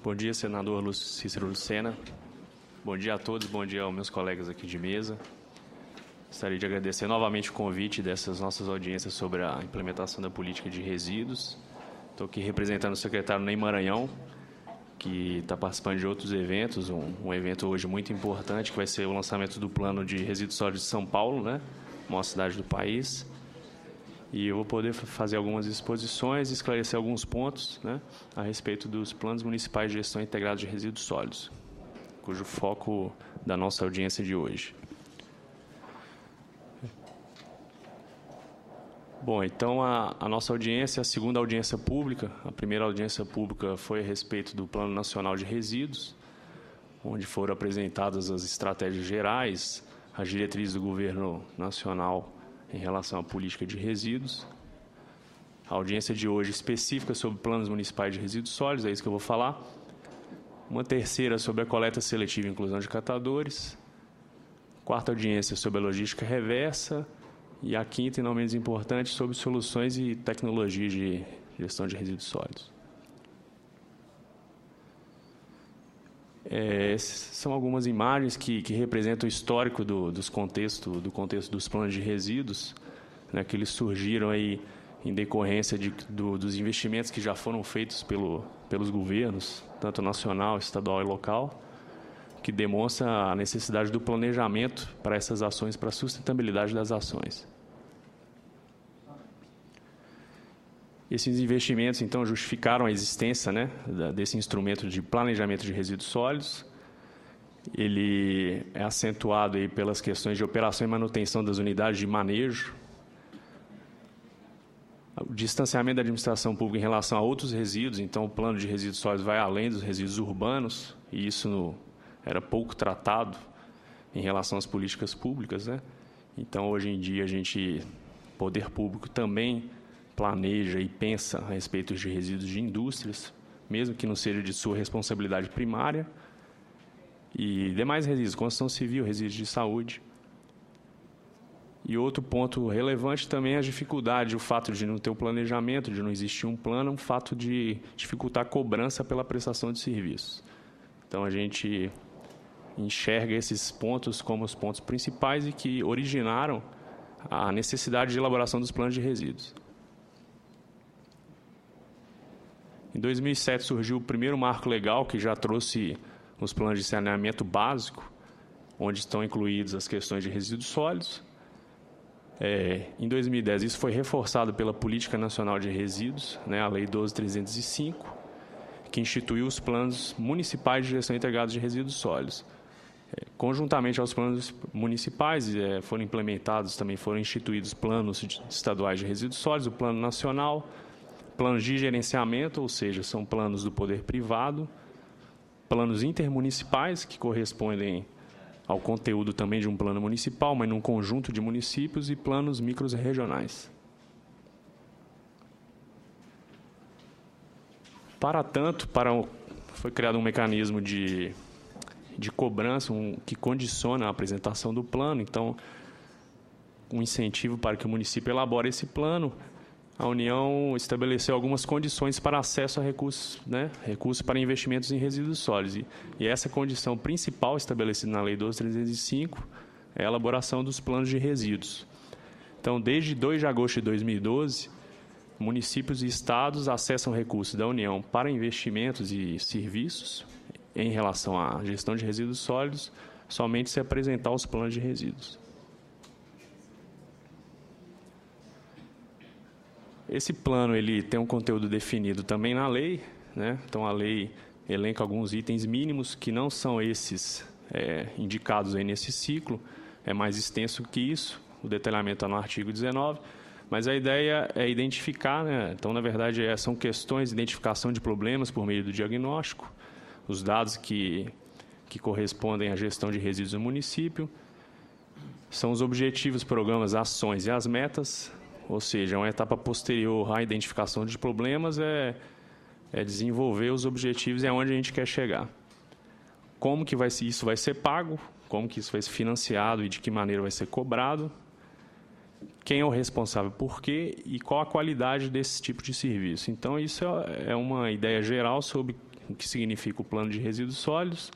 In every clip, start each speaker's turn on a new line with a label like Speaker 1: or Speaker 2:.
Speaker 1: Bom dia, senador Cícero Lucena. Bom dia a todos, bom dia aos meus colegas aqui de mesa. Gostaria de agradecer novamente o convite dessas nossas audiências sobre a implementação da política de resíduos. Estou aqui representando o secretário Ney Maranhão, que está participando de outros eventos, um evento hoje muito importante, que vai ser o lançamento do Plano de Resíduos Sólidos de São Paulo, né? Maior cidade do país. E eu vou poder fazer algumas exposições e esclarecer alguns pontos, né, a respeito dos planos municipais de gestão integrada de resíduos sólidos, cujo foco da nossa audiência de hoje. Bom, então a nossa audiência é a segunda audiência pública. A primeira audiência pública foi a respeito do Plano Nacional de Resíduos, onde foram apresentadas as estratégias gerais, as diretrizes do governo nacional em relação à política de resíduos. A audiência de hoje específica sobre planos municipais de resíduos sólidos, é isso que eu vou falar. Uma terceira sobre a coleta seletiva e inclusão de catadores. Quarta audiência sobre a logística reversa. E a quinta, e não menos importante, sobre soluções e tecnologias de gestão de resíduos sólidos. Essas são algumas imagens que representam o histórico do contexto dos planos de resíduos, né, que eles surgiram aí em decorrência dos investimentos que já foram feitos pelos governos, tanto nacional, estadual e local, que demonstra a necessidade do planejamento para essas ações, para a sustentabilidade das ações. Esses investimentos, então, justificaram a existência, né, desse instrumento de planejamento de resíduos sólidos. Ele é acentuado aí pelas questões de operação e manutenção das unidades de manejo, o distanciamento da administração pública em relação a outros resíduos. Então, o plano de resíduos sólidos vai além dos resíduos urbanos, e isso era pouco tratado em relação às políticas públicas, né? Então, hoje em dia, poder público também planeja e pensa a respeito de resíduos de indústrias, mesmo que não seja de sua responsabilidade primária, e demais resíduos, construção civil, resíduos de saúde. E outro ponto relevante também é a dificuldade, o fato de não ter um planejamento, de não existir um plano, um fato de dificultar a cobrança pela prestação de serviços. Então, a gente enxerga esses pontos como os pontos principais e que originaram a necessidade de elaboração dos planos de resíduos. Em 2007 surgiu o primeiro marco legal que já trouxe os planos de saneamento básico, onde estão incluídas as questões de resíduos sólidos. Em 2010, isso foi reforçado pela Política Nacional de Resíduos, né, a Lei 12.305, que instituiu os planos municipais de gestão integrada de resíduos sólidos. Conjuntamente aos planos municipais, foram implementados, também foram instituídos planos estaduais de resíduos sólidos, o Plano Nacional, planos de gerenciamento, ou seja, são planos do poder privado, planos intermunicipais, que correspondem ao conteúdo também de um plano municipal, mas num conjunto de municípios, e planos micros regionais. Para tanto, foi criado um mecanismo de cobrança que condiciona a apresentação do plano. Então, um incentivo para que o município elabore esse plano. A União estabeleceu algumas condições para acesso a recursos, né, recursos para investimentos em resíduos sólidos. E essa condição principal estabelecida na Lei 12.305 é a elaboração dos planos de resíduos. Então, desde 2 de agosto de 2012, municípios e estados acessam recursos da União para investimentos e serviços em relação à gestão de resíduos sólidos, somente se apresentar os planos de resíduos. Esse plano ele tem um conteúdo definido também na lei, né? Então, a lei elenca alguns itens mínimos que não são esses indicados aí nesse ciclo, é mais extenso que isso, o detalhamento está no artigo 19, mas a ideia é identificar, né? Então, na verdade, são questões de identificação de problemas por meio do diagnóstico, os dados que correspondem à gestão de resíduos no município, são os objetivos, programas, ações e as metas, ou seja, uma etapa posterior à identificação de problemas é desenvolver os objetivos e é onde a gente quer chegar. Como que isso vai ser pago, como que isso vai ser financiado e de que maneira vai ser cobrado, quem é o responsável por quê e qual a qualidade desse tipo de serviço. Então, isso é uma ideia geral sobre o que significa o plano de resíduos sólidos,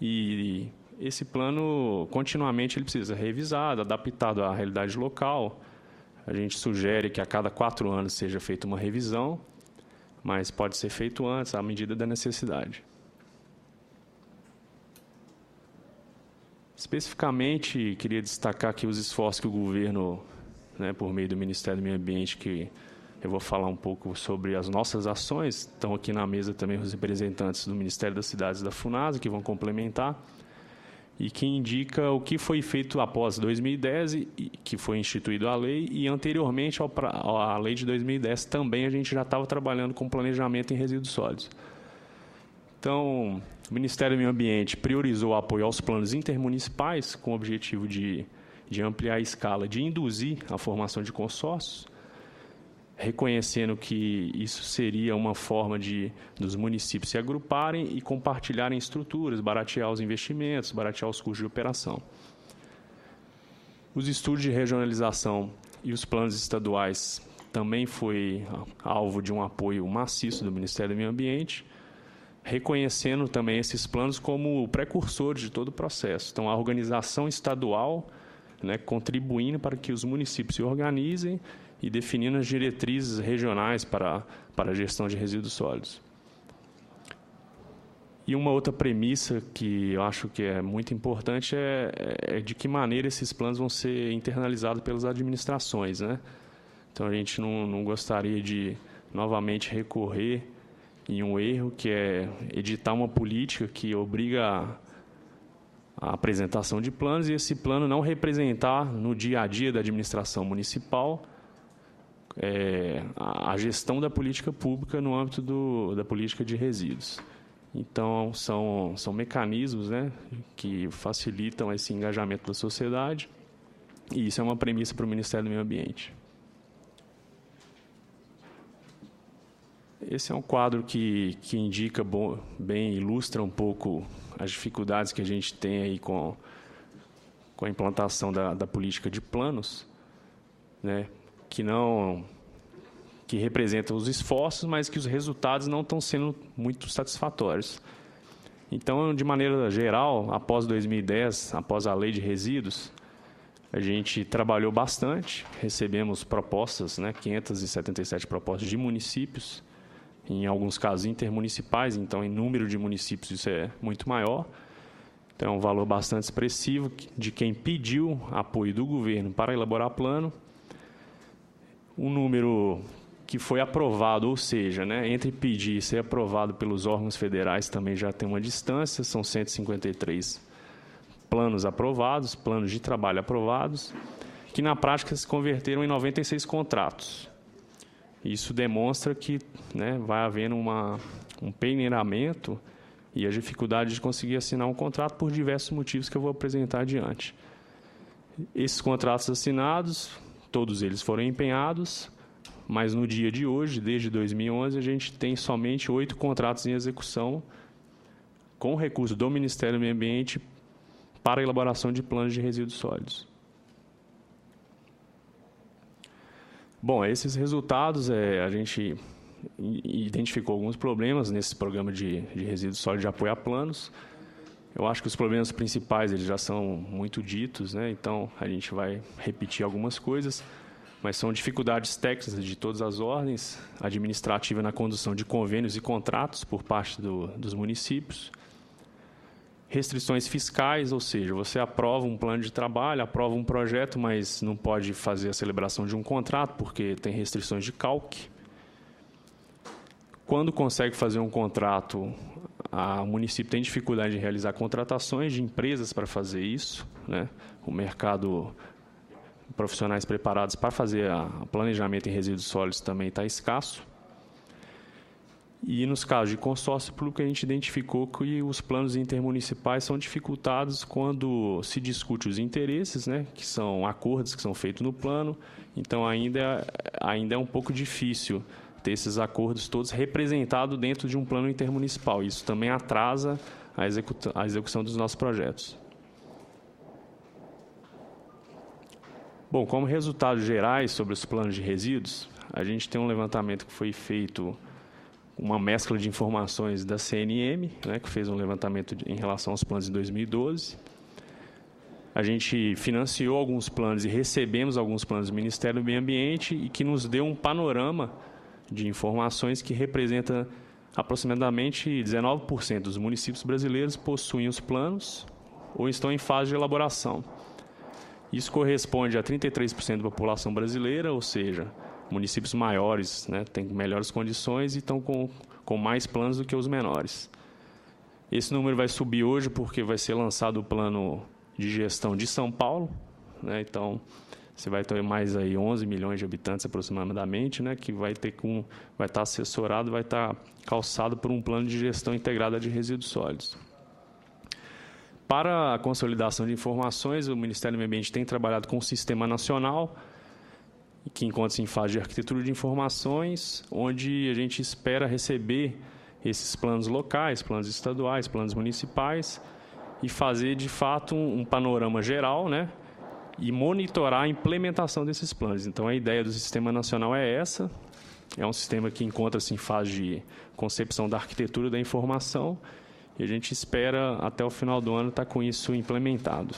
Speaker 1: e esse plano, continuamente, ele precisa ser revisado, adaptado à realidade local. A gente sugere que a cada 4 anos seja feita uma revisão, mas pode ser feito antes, à medida da necessidade. Especificamente, queria destacar aqui os esforços que o governo, por meio do Ministério do Meio Ambiente, que eu vou falar um pouco sobre as nossas ações. Estão aqui na mesa também os representantes do Ministério das Cidades e da FUNASA, que vão complementar, e que indica o que foi feito após 2010, que foi instituída a lei, e anteriormente à lei de 2010 também a gente já estava trabalhando com planejamento em resíduos sólidos. Então, o Ministério do Meio Ambiente priorizou o apoio aos planos intermunicipais com o objetivo de ampliar a escala, de induzir a formação de consórcios, reconhecendo que isso seria uma forma dos municípios se agruparem e compartilharem estruturas, baratear os investimentos, baratear os custos de operação. Os estudos de regionalização e os planos estaduais também foi alvo de um apoio maciço do Ministério do Meio Ambiente, reconhecendo também esses planos como precursores de todo o processo. Então, a organização estadual, contribuindo para que os municípios se organizem e definindo as diretrizes regionais para a gestão de resíduos sólidos. E uma outra premissa que eu acho que é muito importante é de que maneira esses planos vão ser internalizados pelas administrações, Então, a gente não gostaria de, novamente, recorrer em um erro, que é editar uma política que obriga a apresentação de planos e esse plano não representar no dia a dia da administração municipal a gestão da política pública no âmbito da política de resíduos. Então, são mecanismos que facilitam esse engajamento da sociedade, e isso é uma premissa para o Ministério do Meio Ambiente. Esse é um quadro que indica bem, ilustra um pouco as dificuldades que a gente tem aí com a implantação da política de planos, que representam os esforços, mas que os resultados não estão sendo muito satisfatórios. Então, de maneira geral, após 2010, após a lei de resíduos, a gente trabalhou bastante, recebemos propostas, 577 propostas de municípios, em alguns casos intermunicipais, então em número de municípios isso é muito maior. Então é um valor bastante expressivo de quem pediu apoio do governo para elaborar plano. Um número que foi aprovado, ou seja, entre pedir e ser aprovado pelos órgãos federais também já tem uma distância, são 153 planos aprovados, planos de trabalho aprovados, que na prática se converteram em 96 contratos. Isso demonstra que vai havendo um peneiramento e a dificuldade de conseguir assinar um contrato por diversos motivos que eu vou apresentar adiante. Esses contratos assinados, todos eles foram empenhados, mas no dia de hoje, desde 2011, a gente tem somente 8 contratos em execução com recurso do Ministério do Meio Ambiente para a elaboração de planos de resíduos sólidos. Bom, esses resultados, a gente identificou alguns problemas nesse programa de resíduos sólidos de apoio a planos. Eu acho que os problemas principais eles já são muito ditos, então a gente vai repetir algumas coisas, mas são dificuldades técnicas de todas as ordens, administrativa na condução de convênios e contratos por parte dos municípios, restrições fiscais, ou seja, você aprova um plano de trabalho, aprova um projeto, mas não pode fazer a celebração de um contrato porque tem restrições de calque. Quando consegue fazer um contrato, o município tem dificuldade de realizar contratações de empresas para fazer isso, O mercado, profissionais preparados para fazer o planejamento em resíduos sólidos também está escasso. E nos casos de consórcio público, a gente identificou que os planos intermunicipais são dificultados quando se discute os interesses, que são acordos que são feitos no plano. Então, ainda é um pouco difícil ter esses acordos todos representados dentro de um plano intermunicipal. Isso também atrasa a execução dos nossos projetos. Bom, como resultados gerais sobre os planos de resíduos, a gente tem um levantamento que foi feito uma mescla de informações da CNM, né, que fez um levantamento em relação aos planos em 2012. A gente financiou alguns planos e recebemos alguns planos do Ministério do Meio Ambiente e que nos deu um panorama de informações que representa aproximadamente 19% dos municípios brasileiros possuem os planos ou estão em fase de elaboração. Isso corresponde a 33% da população brasileira, ou seja, municípios maiores, né, têm melhores condições e estão com mais planos do que os menores. Esse número vai subir hoje porque vai ser lançado o plano de gestão de São Paulo, né, então você vai ter mais aí 11 milhões de habitantes aproximadamente, né, que vai estar assessorado, vai estar calçado por um plano de gestão integrada de resíduos sólidos. Para a consolidação de informações, o Ministério do Meio Ambiente tem trabalhado com um sistema nacional que encontra-se em fase de arquitetura de informações, onde a gente espera receber esses planos locais, planos estaduais, planos municipais e fazer, de fato, um panorama geral, né, e monitorar a implementação desses planos. Então, a ideia do Sistema Nacional é essa. É um sistema que encontra-se em fase de concepção da arquitetura da informação e a gente espera, até o final do ano, estar com isso implementado.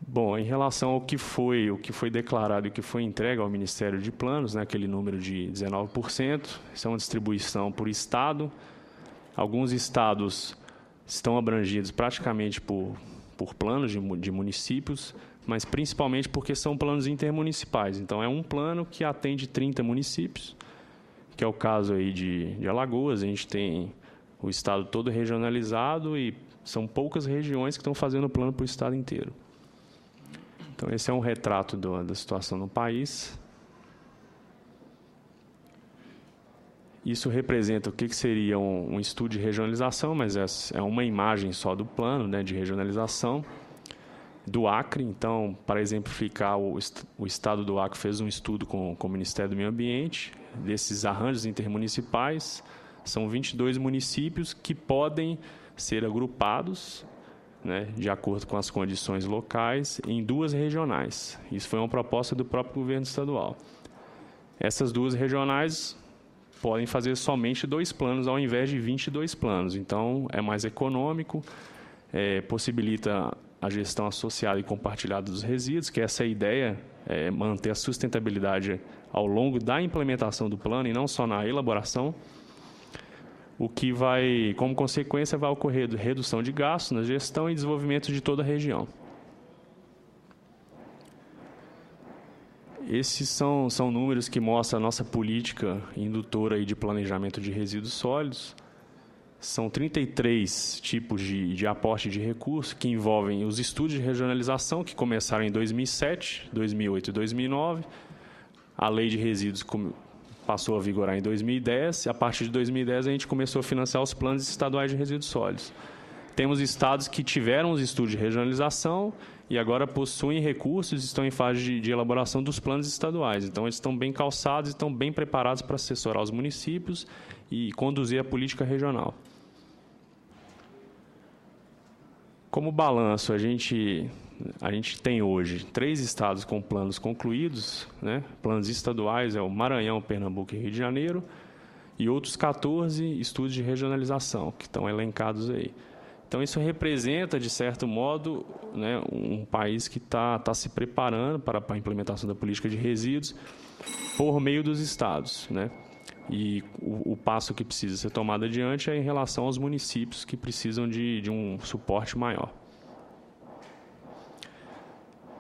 Speaker 1: Bom, em relação ao que foi declarado e o que foi entregue ao Ministério de Planos, né, aquele número de 19%, isso é uma distribuição por estado. Alguns estados estão abrangidos praticamente por planos de municípios, mas principalmente porque são planos intermunicipais. Então, é um plano que atende 30 municípios, que é o caso aí de Alagoas. A gente tem o estado todo regionalizado e são poucas regiões que estão fazendo o plano para o estado inteiro. Então, esse é um retrato da situação no país. Isso representa o que seria um estudo de regionalização, mas é uma imagem só do plano, né, de regionalização do Acre. Então, para exemplificar, o estado do Acre fez um estudo com o Ministério do Meio Ambiente, desses arranjos intermunicipais. São 22 municípios que podem ser agrupados, né, de acordo com as condições locais, em 2 regionais. Isso foi uma proposta do próprio governo estadual. Essas 2 regionais podem fazer somente 2 planos ao invés de 22 planos. Então, é mais econômico, possibilita a gestão associada e compartilhada dos resíduos, que essa é a ideia, manter a sustentabilidade ao longo da implementação do plano e não só na elaboração, o que vai, como consequência, vai ocorrer redução de gastos na gestão e desenvolvimento de toda a região. Esses são números que mostram a nossa política indutora aí de planejamento de resíduos sólidos. São 33 tipos de aporte de recursos que envolvem os estudos de regionalização, que começaram em 2007, 2008 e 2009. A lei de resíduos passou a vigorar em 2010. A partir de 2010, a gente começou a financiar os planos estaduais de resíduos sólidos. Temos estados que tiveram os estudos de regionalização e agora possuem recursos e estão em fase de elaboração dos planos estaduais. Então, eles estão bem calçados e estão bem preparados para assessorar os municípios e conduzir a política regional. Como balanço, a gente tem hoje 3 estados com planos concluídos, né? Planos estaduais é o Maranhão, Pernambuco e Rio de Janeiro, e outros 14 estudos de regionalização que estão elencados aí. Então, isso representa, de certo modo, né, um país que está se preparando para a implementação da política de resíduos por meio dos estados, né? E o passo que precisa ser tomado adiante é em relação aos municípios que precisam de um suporte maior.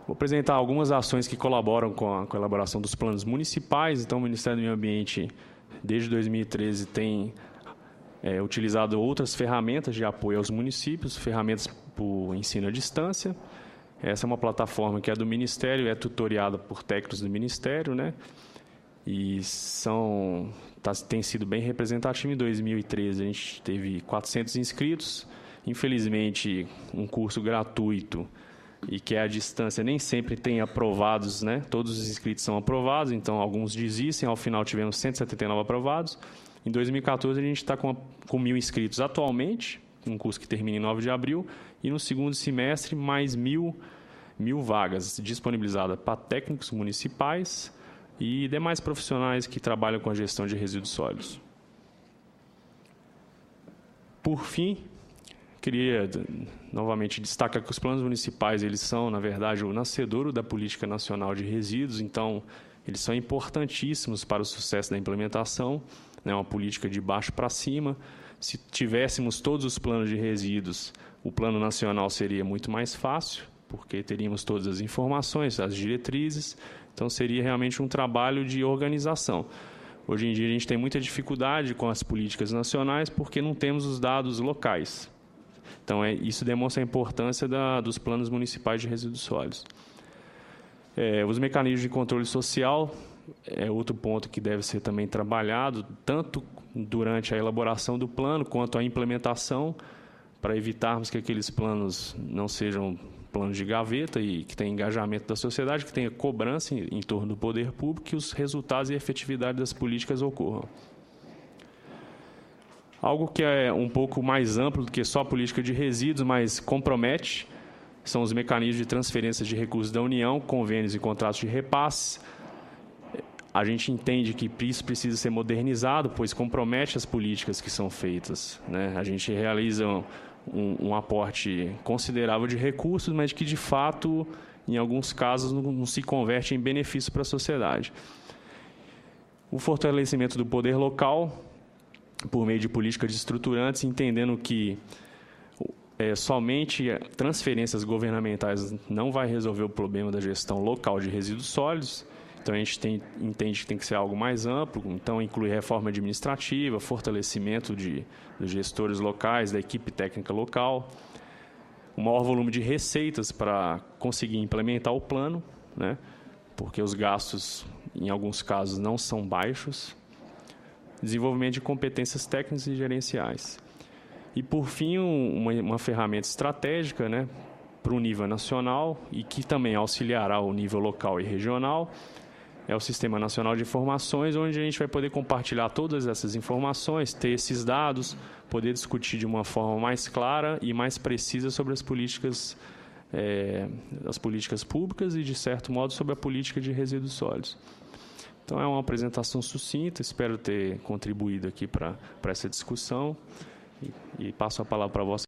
Speaker 1: Vou apresentar algumas ações que colaboram com a elaboração dos planos municipais. Então, o Ministério do Meio Ambiente, desde 2013, tem utilizado outras ferramentas de apoio aos municípios, ferramentas por ensino à distância. Essa é uma plataforma que é do Ministério, é tutoriada por técnicos do Ministério, né? E tem sido bem representativo. Em 2013, a gente teve 400 inscritos. Infelizmente, um curso gratuito e que é à distância nem sempre tem aprovados, né? Todos os inscritos são aprovados, então alguns desistem. Ao final, tivemos 179 aprovados. Em 2014, a gente está com 1.000 inscritos atualmente, um curso que termina em 9 de abril, e no segundo semestre, mais 1.000 vagas disponibilizadas para técnicos municipais, e demais profissionais que trabalham com a gestão de resíduos sólidos. Por fim, queria novamente destacar que os planos municipais eles são, na verdade, o nascedouro da Política Nacional de Resíduos, então eles são importantíssimos para o sucesso da implementação, né, uma política de baixo para cima. Se tivéssemos todos os planos de resíduos, o plano nacional seria muito mais fácil, porque teríamos todas as informações, as diretrizes, então seria realmente um trabalho de organização. Hoje em dia a gente tem muita dificuldade com as políticas nacionais porque não temos os dados locais. Então isso demonstra a importância dos planos municipais de resíduos sólidos. Os mecanismos de controle social é outro ponto que deve ser também trabalhado, tanto durante a elaboração do plano quanto a implementação, para evitarmos que aqueles planos não sejam planos de gaveta e que tenha engajamento da sociedade, que tenha cobrança em torno do poder público, que os resultados e a efetividade das políticas ocorram. Algo que é um pouco mais amplo do que só a política de resíduos, mas compromete, são os mecanismos de transferência de recursos da União, convênios e contratos de repasse. A gente entende que isso precisa ser modernizado, pois compromete as políticas que são feitas, né? A gente realiza um aporte considerável de recursos, mas que, de fato, em alguns casos, não se converte em benefício para a sociedade. O fortalecimento do poder local, por meio de políticas estruturantes, entendendo que somente transferências governamentais não vai resolver o problema da gestão local de resíduos sólidos. Então, a gente entende que tem que ser algo mais amplo, então inclui reforma administrativa, fortalecimento dos gestores locais, da equipe técnica local, um maior volume de receitas para conseguir implementar o plano, né? Porque os gastos, em alguns casos, não são baixos, desenvolvimento de competências técnicas e gerenciais. E, por fim, uma ferramenta estratégica, né, para o nível nacional e que também auxiliará o nível local e regional, é o Sistema Nacional de Informações, onde a gente vai poder compartilhar todas essas informações, ter esses dados, poder discutir de uma forma mais clara e mais precisa sobre as políticas públicas e, de certo modo, sobre a política de resíduos sólidos. Então, é uma apresentação sucinta, espero ter contribuído aqui para essa discussão e passo a palavra para a vossa